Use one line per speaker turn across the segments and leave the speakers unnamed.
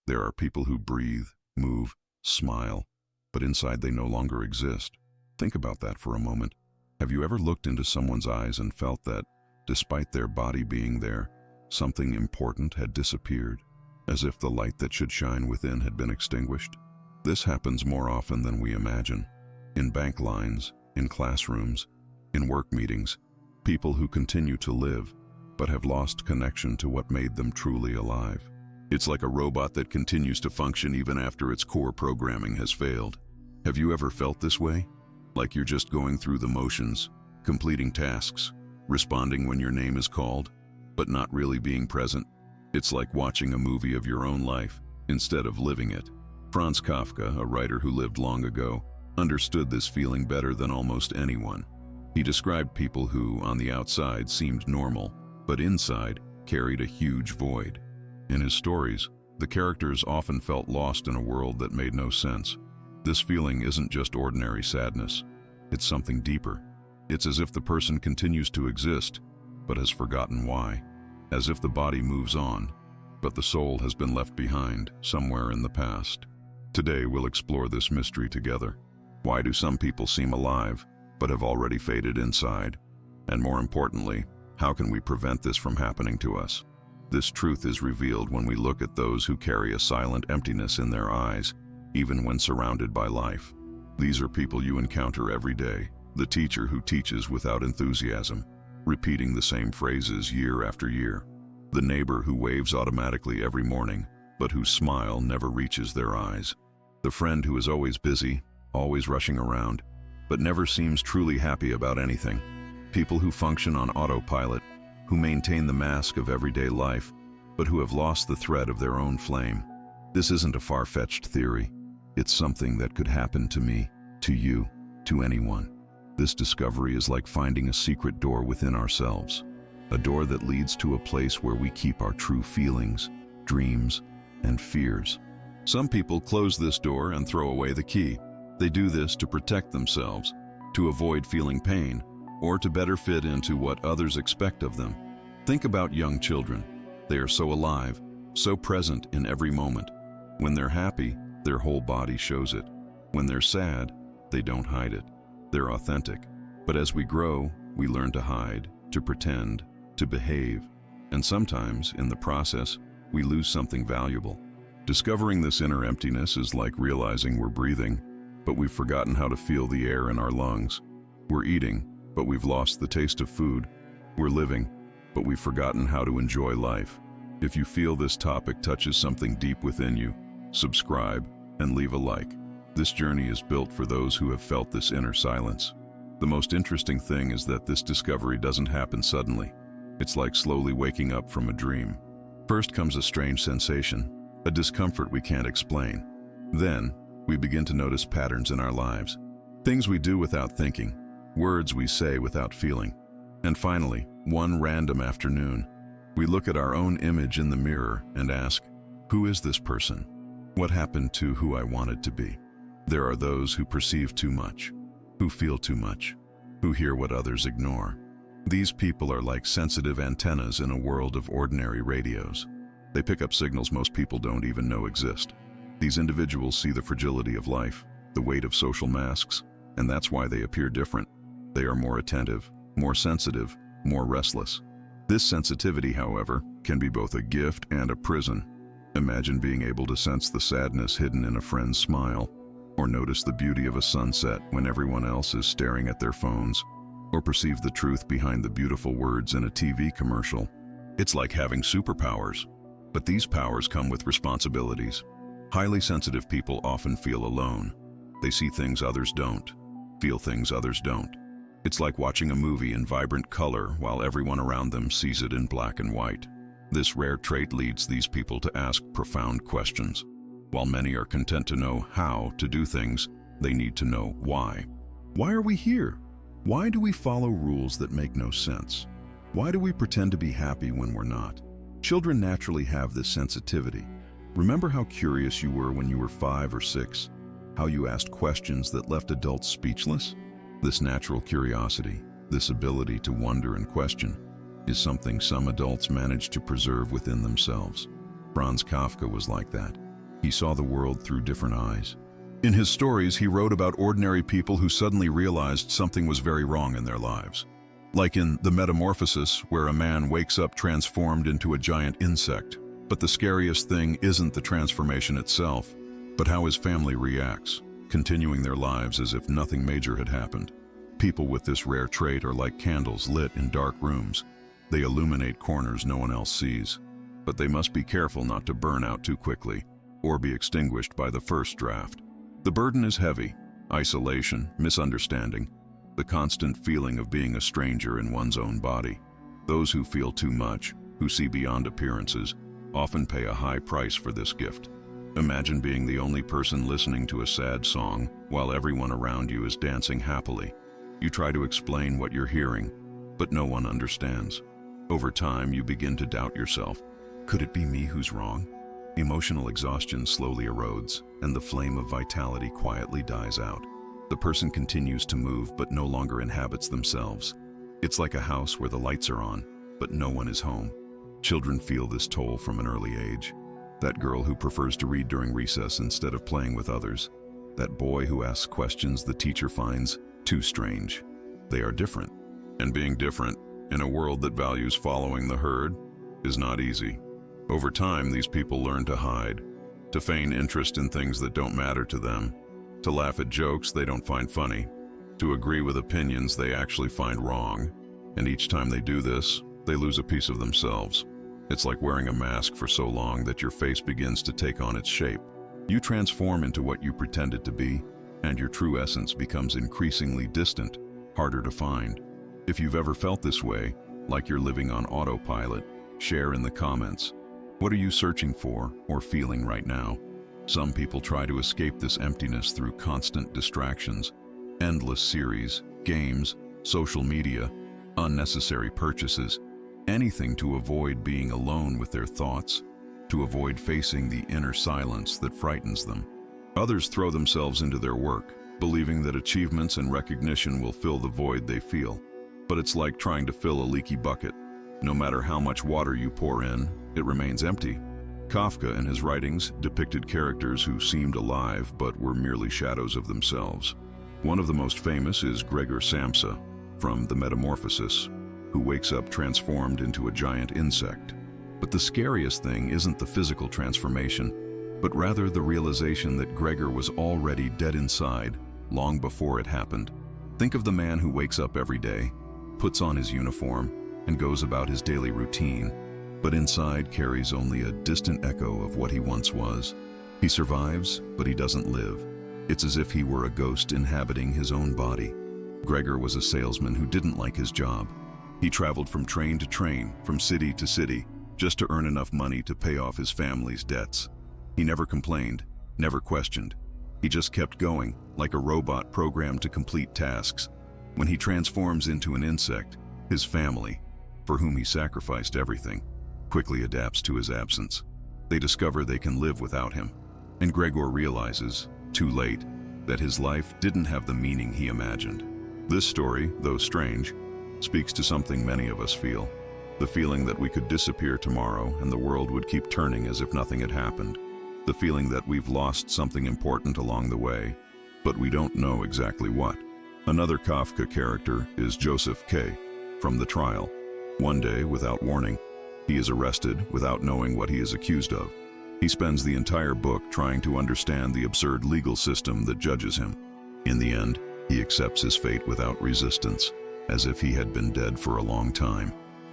There are people who breathe, move, smile, but inside they no longer exist. Think about that for a moment. Have you ever looked into someone's eyes and felt that, despite their body being there, something important had disappeared, as if the light that should shine within had been extinguished? This happens more often than we imagine. In bank lines, in classrooms, in work meetings, people who continue to live, but have lost connection to what made them truly alive. It's like a robot that continues to function even after its core programming has failed. Have you ever felt this way? Like you're just going through the motions, completing tasks, responding when your name is called, but not really being present. It's like watching a movie of your own life instead of living it. Franz Kafka, a writer who lived long ago, understood this feeling better than almost anyone. He described people who, on the outside, seemed normal, but inside carried a huge void. In his stories, the characters often felt lost in a world that made no sense. This feeling isn't just ordinary sadness. It's something deeper. It's as if the person continues to exist, but has forgotten why. As if the body moves on, but the soul has been left behind somewhere in the past. Today we'll explore this mystery together. Why do some people seem alive, but have already faded inside? And more importantly, how can we prevent this from happening to us? This truth is revealed when we look at those who carry a silent emptiness in their eyes, even when surrounded by life. These are people you encounter every day, the teacher who teaches without enthusiasm, repeating the same phrases year after year, the neighbor who waves automatically every morning, but whose smile never reaches their eyes, the friend who is always busy, always rushing around, but never seems truly happy about anything. People who function on autopilot, who maintain the mask of everyday life, but who have lost the thread of their own flame. This isn't a far-fetched theory. It's something that could happen to me, to you, to anyone. This discovery is like finding a secret door within ourselves, a door that leads to a place where we keep our true feelings, dreams, and fears. Some people close this door and throw away the key. They do this to protect themselves, to avoid feeling pain, or to better fit into what others expect of them. Think about young children. They are so alive, so present in every moment. When they're happy, their whole body shows it. When they're sad, they don't hide it. They're authentic. But as we grow, we learn to hide, to pretend, to behave, and sometimes, in the process, we lose something valuable. Discovering this inner emptiness is like realizing we're breathing, but we've forgotten how to feel the air in our lungs. We're eating, but we've lost the taste of food. We're living, but we've forgotten how to enjoy life. If you feel this topic touches something deep within you, subscribe and leave a like. This journey is built for those who have felt this inner silence. The most interesting thing is that this discovery doesn't happen suddenly. It's like slowly waking up from a dream. First comes a strange sensation, a discomfort we can't explain. Then, we begin to notice patterns in our lives. Things we do without thinking, words we say without feeling. And finally, one random afternoon, we look at our own image in the mirror and ask, who is this person? What happened to who I wanted to be? There are those who perceive too much, who feel too much, who hear what others ignore. These people are like sensitive antennas in a world of ordinary radios. They pick up signals most people don't even know exist. These individuals see the fragility of life, the weight of social masks, and that's why they appear different. They are more attentive, more sensitive, more restless. This sensitivity, however, can be both a gift and a prison. Imagine being able to sense the sadness hidden in a friend's smile, or notice the beauty of a sunset when everyone else is staring at their phones, or perceive the truth behind the beautiful words in a TV commercial. It's like having superpowers, but these powers come with responsibilities. Highly sensitive people often feel alone. They see things others don't, feel things others don't. It's like watching a movie in vibrant color while everyone around them sees it in black and white. This rare trait leads these people to ask profound questions. While many are content to know how to do things, they need to know why. Why are we here? Why do we follow rules that make no sense? Why do we pretend to be happy when we're not? Children naturally have this sensitivity. Remember how curious you were when you were 5 or 6? How you asked questions that left adults speechless? This natural curiosity, this ability to wonder and question, is something some adults manage to preserve within themselves. Franz Kafka was like that. He saw the world through different eyes. In his stories, he wrote about ordinary people who suddenly realized something was very wrong in their lives. Like in The Metamorphosis, where a man wakes up transformed into a giant insect. But the scariest thing isn't the transformation itself, but how his family reacts, continuing their lives as if nothing major had happened. People with this rare trait are like candles lit in dark rooms. They illuminate corners no one else sees. But they must be careful not to burn out too quickly, or be extinguished by the first draft. The burden is heavy: isolation, misunderstanding, the constant feeling of being a stranger in one's own body. Those who feel too much, who see beyond appearances, often pay a high price for this gift. Imagine being the only person listening to a sad song while everyone around you is dancing happily. You try to explain what you're hearing, but no one understands. Over time, you begin to doubt yourself. Could it be me who's wrong? Emotional exhaustion slowly erodes, and the flame of vitality quietly dies out. The person continues to move but no longer inhabits themselves. It's like a house where the lights are on, but no one is home. Children feel this toll from an early age. That girl who prefers to read during recess instead of playing with others. That boy who asks questions the teacher finds too strange. They are different. And being different, in a world that values following the herd, is not easy. Over time, these people learn to hide, to feign interest in things that don't matter to them, to laugh at jokes they don't find funny, to agree with opinions they actually find wrong. And each time they do this, they lose a piece of themselves. It's like wearing a mask for so long that your face begins to take on its shape. You transform into what you pretended to be, and your true essence becomes increasingly distant, harder to find. If you've ever felt this way, like you're living on autopilot, share in the comments. What are you searching for or feeling right now? Some people try to escape this emptiness through constant distractions, endless series, games, social media, unnecessary purchases, anything to avoid being alone with their thoughts, to avoid facing the inner silence that frightens them. Others throw themselves into their work, believing that achievements and recognition will fill the void they feel. But it's like trying to fill a leaky bucket. No matter how much water you pour in, it remains empty. Kafka, in his writings, depicted characters who seemed alive but were merely shadows of themselves. One of the most famous is Gregor Samsa, from The Metamorphosis, who wakes up transformed into a giant insect. But the scariest thing isn't the physical transformation, but rather the realization that Gregor was already dead inside, long before it happened. Think of the man who wakes up every day, puts on his uniform, and goes about his daily routine, but inside carries only a distant echo of what he once was. He survives, but he doesn't live. It's as if he were a ghost inhabiting his own body. Gregor was a salesman who didn't like his job. He traveled from train to train, from city to city, just to earn enough money to pay off his family's debts. He never complained, never questioned. He just kept going, like a robot programmed to complete tasks. When he transforms into an insect, his family, for whom he sacrificed everything, quickly adapts to his absence. They discover they can live without him. And Gregor realizes, too late, that his life didn't have the meaning he imagined. This story, though strange, speaks to something many of us feel. The feeling that we could disappear tomorrow and the world would keep turning as if nothing had happened. The feeling that we've lost something important along the way, but we don't know exactly what. Another Kafka character is Joseph K. from The Trial. One day, without warning, he is arrested without knowing what he is accused of. He spends the entire book trying to understand the absurd legal system that judges him. In the end, he accepts his fate without resistance, as if he had been dead for a long time.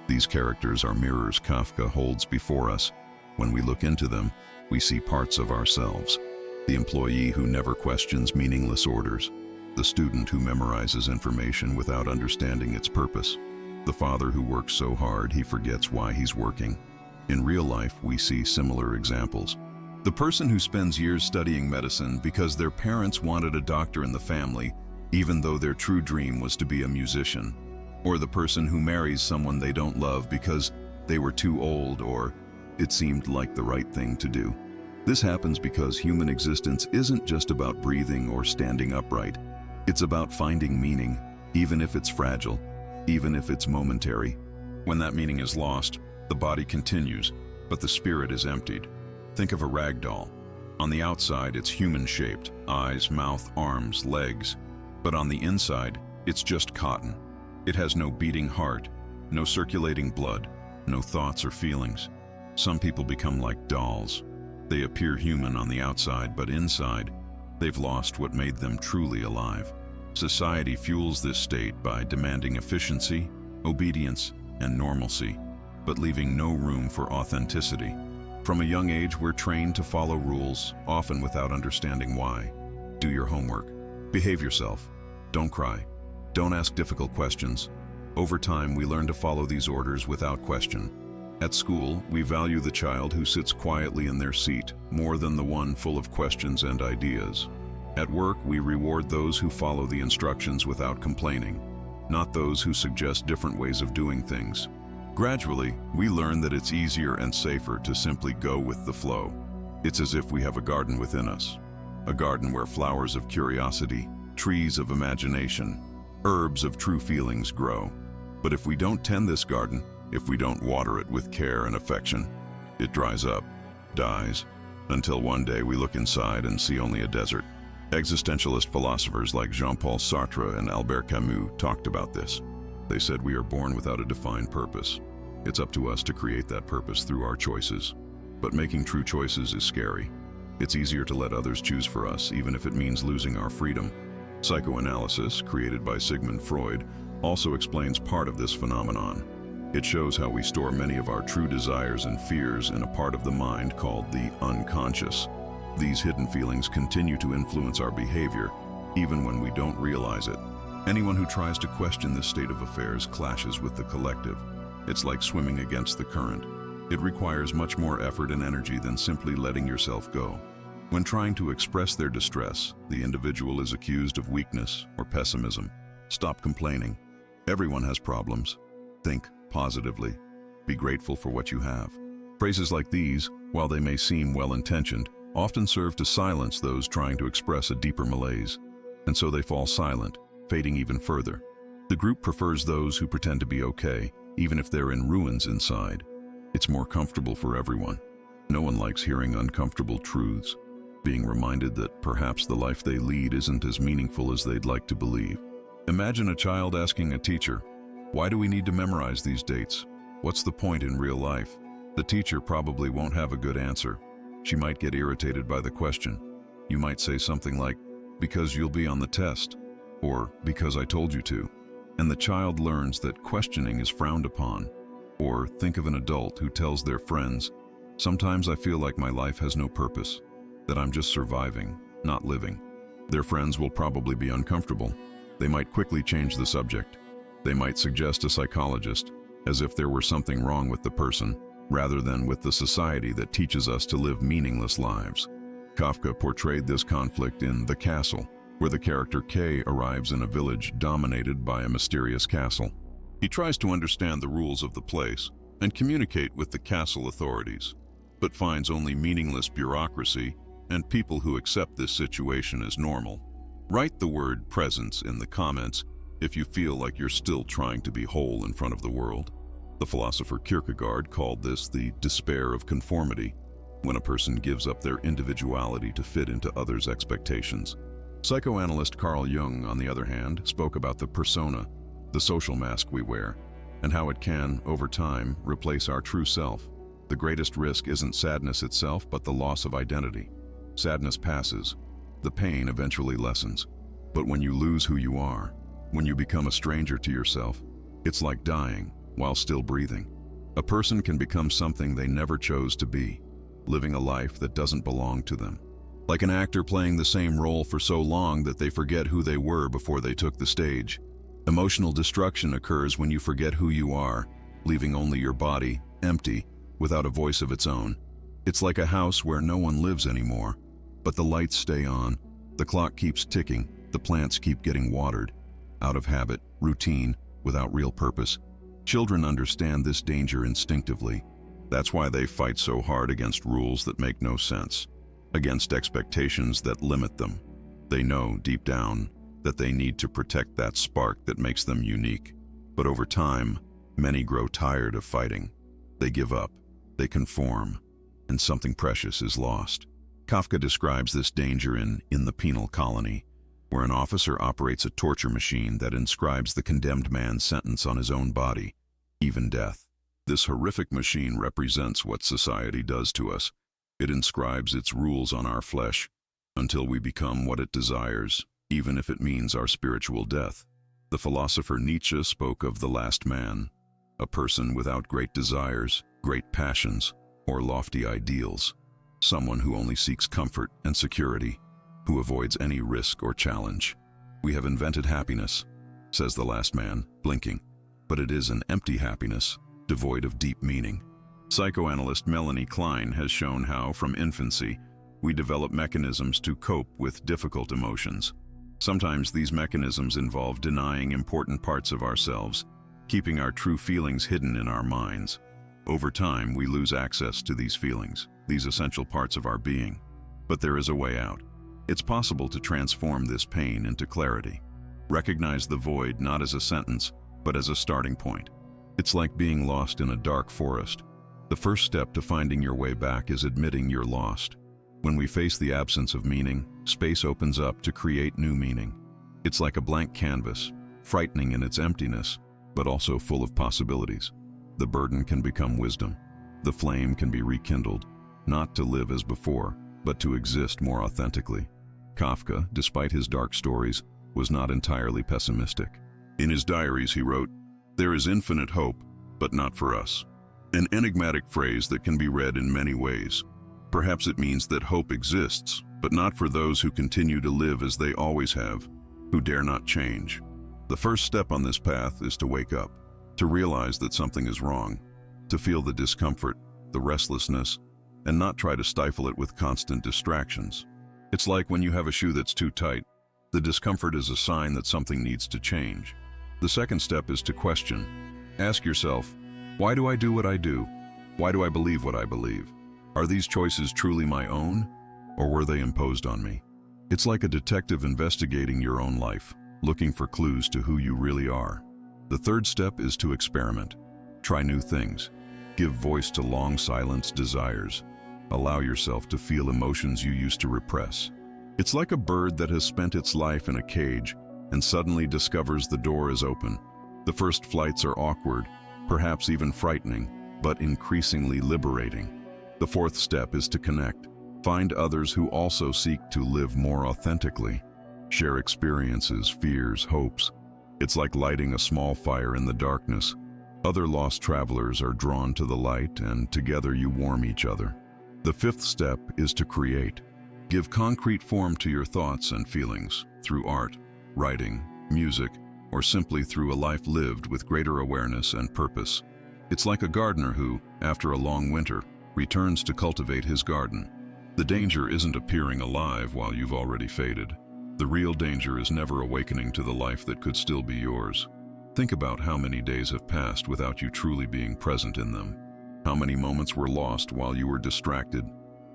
These characters are mirrors Kafka holds before us. When we look into them, we see parts of ourselves. The employee who never questions meaningless orders. The student who memorizes information without understanding its purpose. The father who works so hard he forgets why he's working. In real life, we see similar examples. The person who spends years studying medicine because their parents wanted a doctor in the family, even though their true dream was to be a musician. Or the person who marries someone they don't love because they were too old or it seemed like the right thing to do. This happens because human existence isn't just about breathing or standing upright. It's about finding meaning, even if it's fragile, even if it's momentary. When that meaning is lost, the body continues, but the spirit is emptied. Think of a rag doll. On the outside, it's human-shaped, eyes, mouth, arms, legs. But on the inside, it's just cotton. It has no beating heart, no circulating blood, no thoughts or feelings. Some people become like dolls. They appear human on the outside, but inside, they've lost what made them truly alive. Society fuels this state by demanding efficiency, obedience, and normalcy, but leaving no room for authenticity. From a young age, we're trained to follow rules, often without understanding why. Do your homework. Behave yourself. Don't cry. Don't ask difficult questions. Over time, we learn to follow these orders without question. At school, we value the child who sits quietly in their seat more than the one full of questions and ideas. At work, we reward those who follow the instructions without complaining, not those who suggest different ways of doing things. Gradually, we learn that it's easier and safer to simply go with the flow. It's as if we have a garden within us, a garden where flowers of curiosity, trees of imagination, herbs of true feelings grow. But if we don't tend this garden, if we don't water it with care and affection, it dries up, dies, until one day we look inside and see only a desert. Existentialist philosophers like Jean-Paul Sartre and Albert Camus talked about this. They said we are born without a defined purpose. It's up to us to create that purpose through our choices. But making true choices is scary. It's easier to let others choose for us, even if it means losing our freedom. Psychoanalysis, created by Sigmund Freud, also explains part of this phenomenon. It shows how we store many of our true desires and fears in a part of the mind called the unconscious. These hidden feelings continue to influence our behavior, even when we don't realize it. Anyone who tries to question this state of affairs clashes with the collective. It's like swimming against the current. It requires much more effort and energy than simply letting yourself go. When trying to express their distress, the individual is accused of weakness or pessimism. Stop complaining. Everyone has problems. Think positively. Be grateful for what you have. Phrases like these, while they may seem well-intentioned, often serve to silence those trying to express a deeper malaise, and so they fall silent, fading even further. The group prefers those who pretend to be okay, even if they're in ruins inside. It's more comfortable for everyone. No one likes hearing uncomfortable truths, being reminded that perhaps the life they lead isn't as meaningful as they'd like to believe. Imagine a child asking a teacher, "Why do we need to memorize these dates? What's the point in real life?" The teacher probably won't have a good answer. She might get irritated by the question. You might say something like, "Because you'll be on the test," or "Because I told you to." And the child learns that questioning is frowned upon. Or think of an adult who tells their friends, "Sometimes I feel like my life has no purpose, that I'm just surviving, not living." Their friends will probably be uncomfortable. They might quickly change the subject. They might suggest a psychologist, as if there were something wrong with the person, rather than with the society that teaches us to live meaningless lives. Kafka portrayed this conflict in The Castle, where the character K arrives in a village dominated by a mysterious castle. He tries to understand the rules of the place and communicate with the castle authorities, but finds only meaningless bureaucracy and people who accept this situation as normal. Write the word presence in the comments if you feel like you're still trying to be whole in front of the world. The philosopher Kierkegaard called this the despair of conformity, when a person gives up their individuality to fit into others' expectations. Psychoanalyst Carl Jung, on the other hand, spoke about the persona, the social mask we wear, and how it can, over time, replace our true self. The greatest risk isn't sadness itself, but the loss of identity. Sadness passes. The pain eventually lessens. But when you lose who you are, when you become a stranger to yourself, it's like dying while still breathing. A person can become something they never chose to be, living a life that doesn't belong to them. Like an actor playing the same role for so long that they forget who they were before they took the stage. Emotional destruction occurs when you forget who you are, leaving only your body, empty, without a voice of its own. It's like a house where no one lives anymore, but the lights stay on, the clock keeps ticking, the plants keep getting watered, out of habit, routine, without real purpose. Children understand this danger instinctively. That's why they fight so hard against rules that make no sense, against expectations that limit them. They know, deep down, that they need to protect that spark that makes them unique. But over time, many grow tired of fighting. They give up, they conform, and something precious is lost. Kafka describes this danger in the Penal Colony, where an officer operates a torture machine that inscribes the condemned man's sentence on his own body, even death. This horrific machine represents what society does to us. It inscribes its rules on our flesh until we become what it desires, even if it means our spiritual death. The philosopher Nietzsche spoke of the last man, a person without great desires, great passions, or lofty ideals, someone who only seeks comfort and security, who avoids any risk or challenge. We have invented happiness, says the last man, blinking, but it is an empty happiness, devoid of deep meaning. Psychoanalyst Melanie Klein has shown how, from infancy, we develop mechanisms to cope with difficult emotions. Sometimes these mechanisms involve denying important parts of ourselves, keeping our true feelings hidden in our minds. Over time, we lose access to these feelings, these essential parts of our being. But there is a way out. It's possible to transform this pain into clarity. Recognize the void not as a sentence, but as a starting point. It's like being lost in a dark forest. The first step to finding your way back is admitting you're lost. When we face the absence of meaning, space opens up to create new meaning. It's like a blank canvas, frightening in its emptiness, but also full of possibilities. The burden can become wisdom. The flame can be rekindled, not to live as before, but to exist more authentically. Kafka, despite his dark stories, was not entirely pessimistic. In his diaries he wrote, "There is infinite hope, but not for us." An enigmatic phrase that can be read in many ways. Perhaps it means that hope exists, but not for those who continue to live as they always have, who dare not change. The first step on this path is to wake up, to realize that something is wrong, to feel the discomfort, the restlessness, and not try to stifle it with constant distractions. It's like when you have a shoe that's too tight. The discomfort is a sign that something needs to change. The second step is to question. Ask yourself, why do I do what I do? Why do I believe what I believe? Are these choices truly my own, or were they imposed on me? It's like a detective investigating your own life, looking for clues to who you really are. The third step is to experiment. Try new things. Give voice to long silenced desires. Allow yourself to feel emotions you used to repress. It's like a bird that has spent its life in a cage and suddenly discovers the door is open. The first flights are awkward, perhaps even frightening, but increasingly liberating. The fourth step is to connect. Find others who also seek to live more authentically. Share experiences, fears, hopes. It's like lighting a small fire in the darkness. Other lost travelers are drawn to the light, and together you warm each other. The fifth step is to create. Give concrete form to your thoughts and feelings through art, writing, music, or simply through a life lived with greater awareness and purpose. It's like a gardener who, after a long winter, returns to cultivate his garden. The danger isn't appearing alive while you've already faded. The real danger is never awakening to the life that could still be yours. Think about how many days have passed without you truly being present in them. How many moments were lost while you were distracted,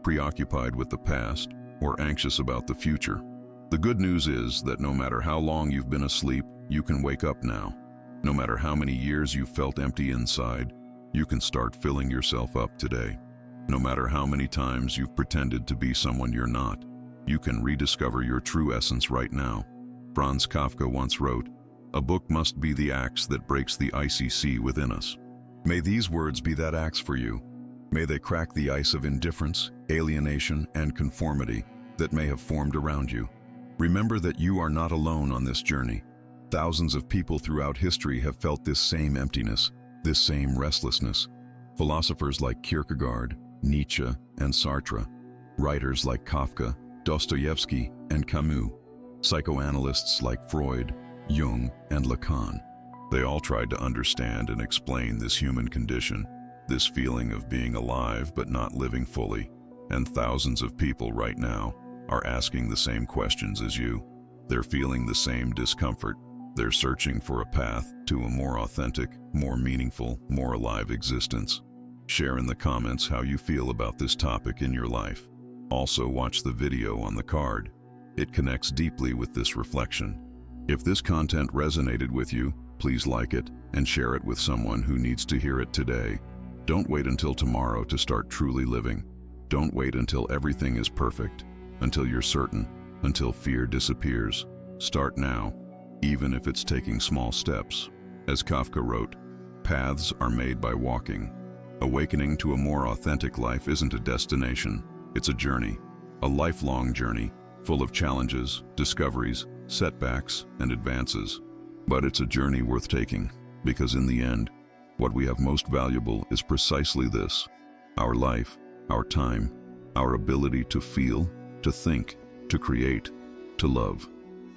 preoccupied with the past, or anxious about the future. The good news is that no matter how long you've been asleep, you can wake up now. No matter how many years you've felt empty inside, you can start filling yourself up today. No matter how many times you've pretended to be someone you're not, you can rediscover your true essence right now. Franz Kafka once wrote, "A book must be the axe that breaks the icy sea within us." May these words be that axe for you. May they crack the ice of indifference, alienation, and conformity that may have formed around you. Remember that you are not alone on this journey. Thousands of people throughout history have felt this same emptiness, this same restlessness. Philosophers like Kierkegaard, Nietzsche, and Sartre, writers like Kafka, Dostoevsky, and Camus, psychoanalysts like Freud, Jung, and Lacan. They all tried to understand and explain this human condition, this feeling of being alive but not living fully. And thousands of people right now are asking the same questions as you. They're feeling the same discomfort. They're searching for a path to a more authentic, more meaningful, more alive existence. Share in the comments how you feel about this topic in your life. Also, watch the video on the card. It connects deeply with this reflection. If this content resonated with you, please like it and share it with someone who needs to hear it today. Don't wait until tomorrow to start truly living. Don't wait until everything is perfect, until you're certain, until fear disappears. Start now, even if it's taking small steps. As Kafka wrote, paths are made by walking. Awakening to a more authentic life isn't a destination, it's a journey, a lifelong journey, full of challenges, discoveries, setbacks, and advances. But it's a journey worth taking, because in the end, what we have most valuable is precisely this: our life, our time, our ability to feel, to think, to create, to love.